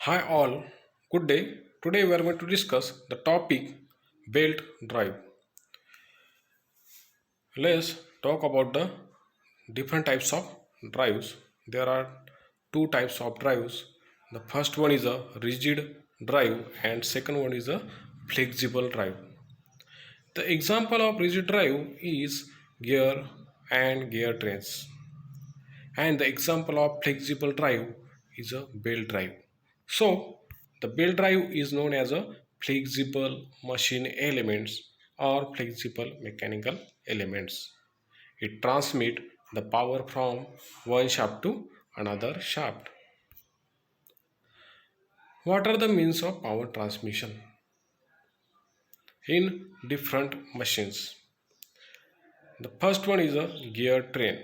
Hi all, good day. Today we are going to discuss the topic belt drive. Let's talk about the different types of drives. There are two types of drives. The first one is a rigid drive and second one is a flexible drive. The example of rigid drive is gear and gear trains. And the example of flexible drive is a belt drive. So the belt drive is known as a flexible machine elements or flexible mechanical elements. It transmits the power from one shaft to another shaft. What are the means of power transmission in different machines? The first one is a gear train,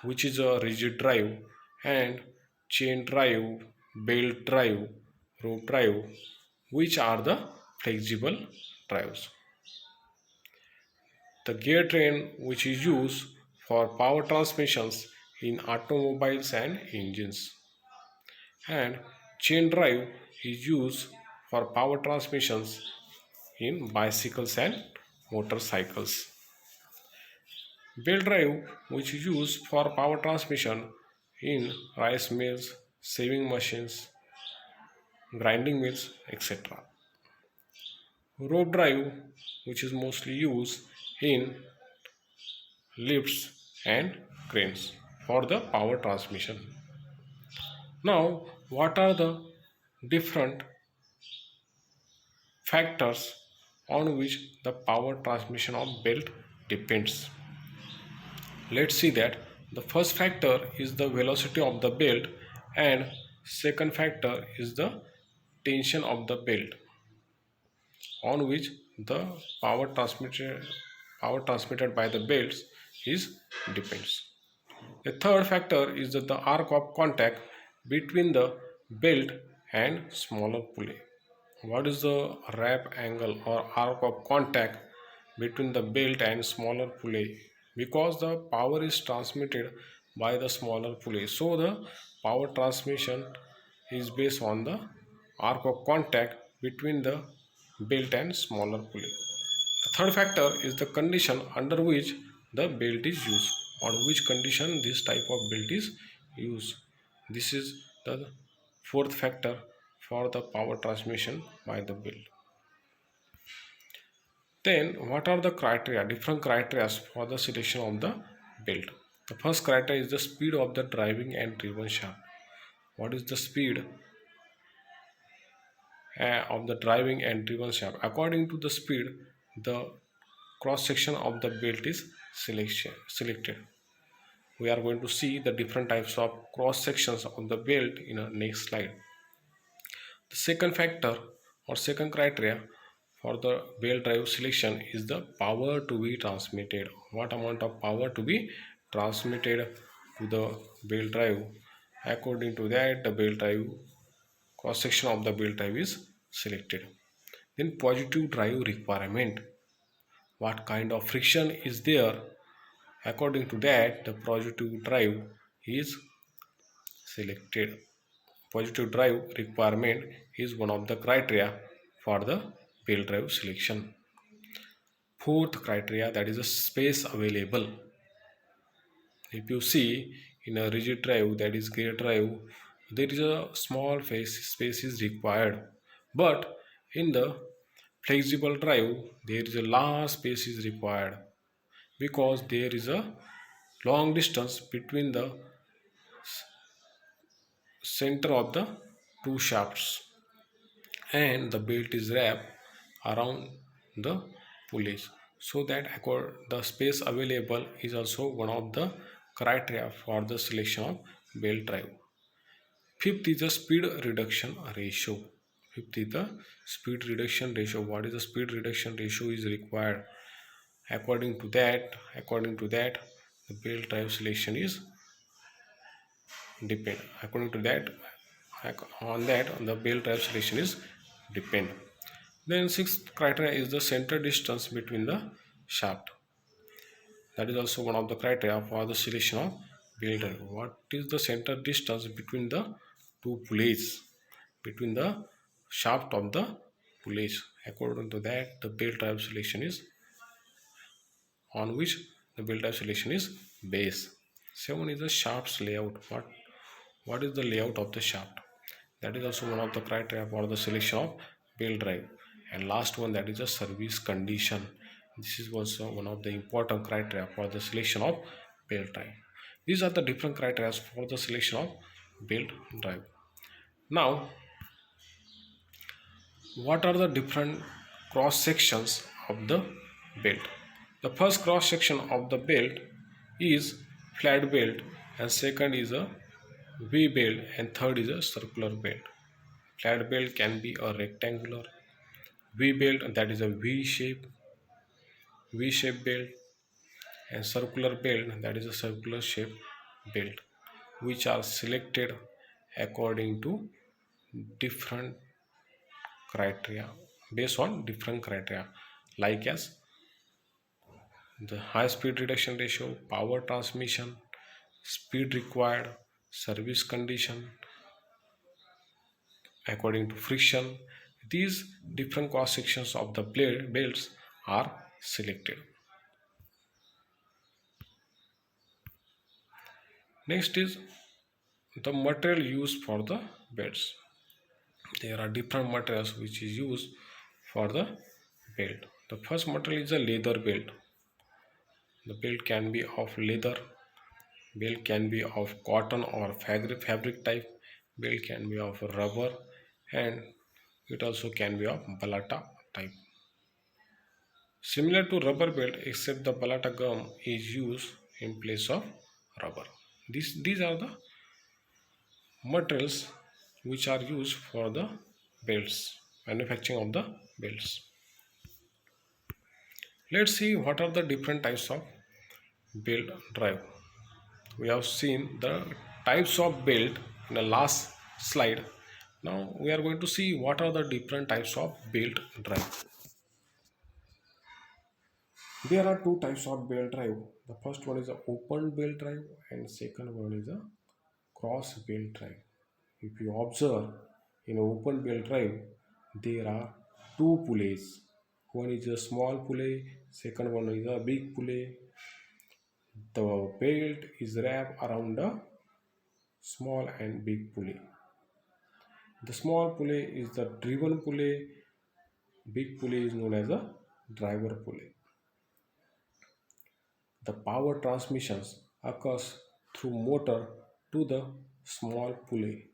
which is a rigid drive, and chain drive, belt drive, rope drive, which are the flexible drives. The gear train, which is used for power transmissions in automobiles and engines, and chain drive is used for power transmissions in bicycles and motorcycles. Belt drive, which is used for power transmission in rice mills, sewing machines, grinding mills, etc. Rope drive, which is mostly used in lifts and cranes for the power transmission. Now, what are the different factors on which the power transmission of belt depends? Let's see that the first factor is the velocity of the belt and second factor is the tension of the belt on which the power transmitted by the belts is depends. The third factor is that the arc of contact between the belt and smaller pulley. What is the wrap angle or arc of contact between the belt and smaller pulley? Because the power is transmitted by the smaller pulley, so the power transmission is based on the arc of contact between the belt and smaller pulley. The third factor is the condition under which the belt is used, on which condition this type of belt is used. This is the fourth factor for the power transmission by the belt. Then, what are the criteria, different criteria for the selection of the belt? The first criteria is the speed of the driving and driven shaft. What is the speed of the driving and driven shaft? According to the speed, the cross section of the belt is selected. We are going to see the different types of cross sections of the belt in our next slide. The second factor or second criteria for the belt drive selection is the power to be transmitted. What amount of power to be transmitted to the belt drive? According to that, the belt drive cross section of the belt drive is selected. Then positive drive requirement. What kind of friction is there? According to that, the positive drive is selected. Positive drive requirement is one of the criteria for the belt drive selection. Fourth criteria, that is a space available. If you see in a rigid drive, that is gear drive, there is a small space is required, but in the flexible drive there is a large space is required because there is a long distance between the center of the two shafts and the belt is wrapped around the pulleys, so that the space available is also one of the criteria for the selection of belt drive. Fifth is the speed reduction ratio. Fifth is the speed reduction ratio. What is the speed reduction ratio is required? According to that the belt drive selection is depend. According to that, on the belt drive selection is depend. Then sixth criteria is the center distance between the shaft. That is also one of the criteria for the selection of belt drive. What is the center distance between the two pulleys? between the shaft of the pulleys. According to that, the belt drive selection is on which the belt drive selection is base. 7 is the shaft's layout. What is the layout of the shaft? That is also one of the criteria for the selection of belt drive. And last one, that is the service condition. This is also one of the important criteria for the selection of belt drive. These are the different criteria for the selection of belt drive. Now, what are the different cross sections of the belt? The first cross section of the belt is flat belt, and second is a V belt, and third is a circular belt. Flat belt can be a rectangular, V belt that is a V shape belt, and circular belt that is a circular shape belt, which are selected according to different criteria, based on different criteria, like as the high speed reduction ratio, power transmission, speed required, service condition, according to friction. These different cross sections of the blade belts are selected. Next is the material used for the belts. There are different materials which is used for the belt. The first material is a leather belt. The belt can be of leather, belt can be of cotton or fabric type, belt can be of rubber, and it also can be of balata type. Similar to rubber belt, except the balata gum is used in place of rubber. These are the materials which are used for the belts, manufacturing of the belts. Let's see what are the different types of belt drive. We have seen the types of belt in the last slide. Now we are going to see what are the different types of belt drive. There are two types of belt drive. The first one is a open belt drive, and second one is a cross belt drive. If you observe in an open belt drive, there are two pulleys. One is a small pulley, second one is a big pulley. The belt is wrapped around a small and big pulley. The small pulley is the driven pulley, big pulley is known as a driver pulley. The power transmissions occurs through motor to the small pulley.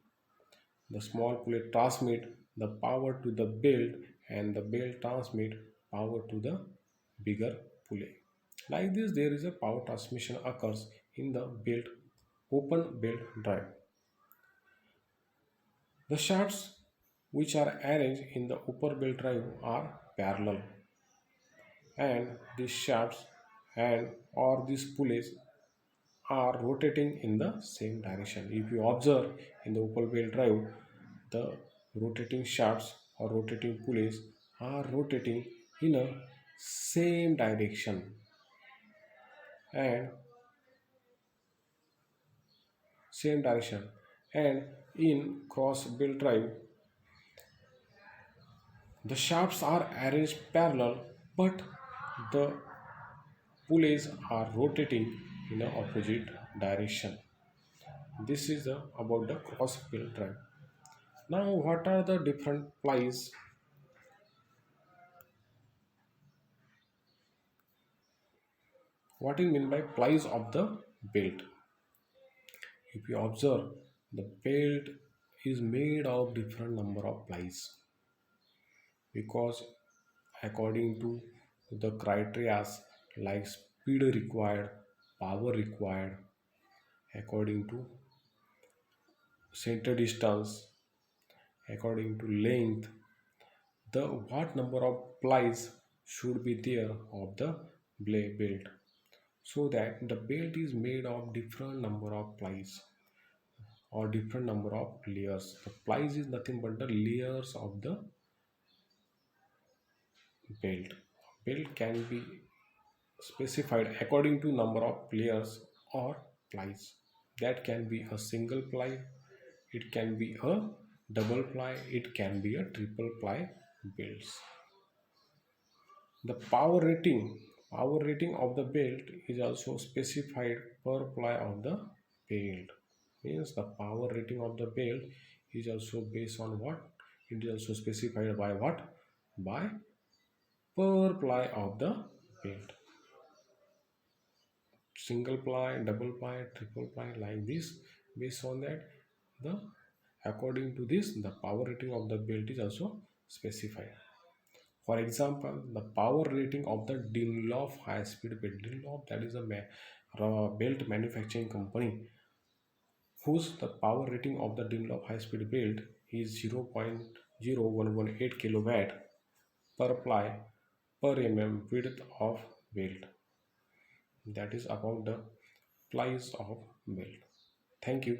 The small pulley transmit the power to the belt, and the belt transmit power to the bigger pulley. Like this, there is a power transmission occurs in the belt open belt drive. The shafts which are arranged in the upper belt drive are parallel, and these shafts and or these pulleys are rotating in the same direction. If you observe in the upper belt drive, the rotating shafts or rotating pulleys are rotating in a same direction, and same direction and in cross belt drive the shafts are arranged parallel, but the pulleys are rotating in an opposite direction. This is about the cross belt drive. Now, what are the different plies? What is meant by plies of the belt? If you observe, the belt is made of different number of plies, because according to the criteria like speed required, power required, according to center distance, according to length, the what number of plies should be there of the belt, so that the belt is made of different number of plies or different number of layers. The plies is nothing but the layers of the belt. Belt can be specified according to number of layers or plies. That can be a single ply, it can be a double ply, it can be a triple ply belts. The power rating of the belt is also specified per ply of the belt. Means the power rating of the belt is also based on what? It is also specified by what? By per ply of the belt. Single ply, double ply, triple ply, like this. Based on that, the according to this, the power rating of the belt is also specified. For example, the power rating of the Dunlop high-speed belt. Dunlop, that is a belt manufacturing company whose the power rating of the Dunlop high-speed belt is 0.0118 kilowatt per ply per width of belt. That is about the plies of belt. Thank you.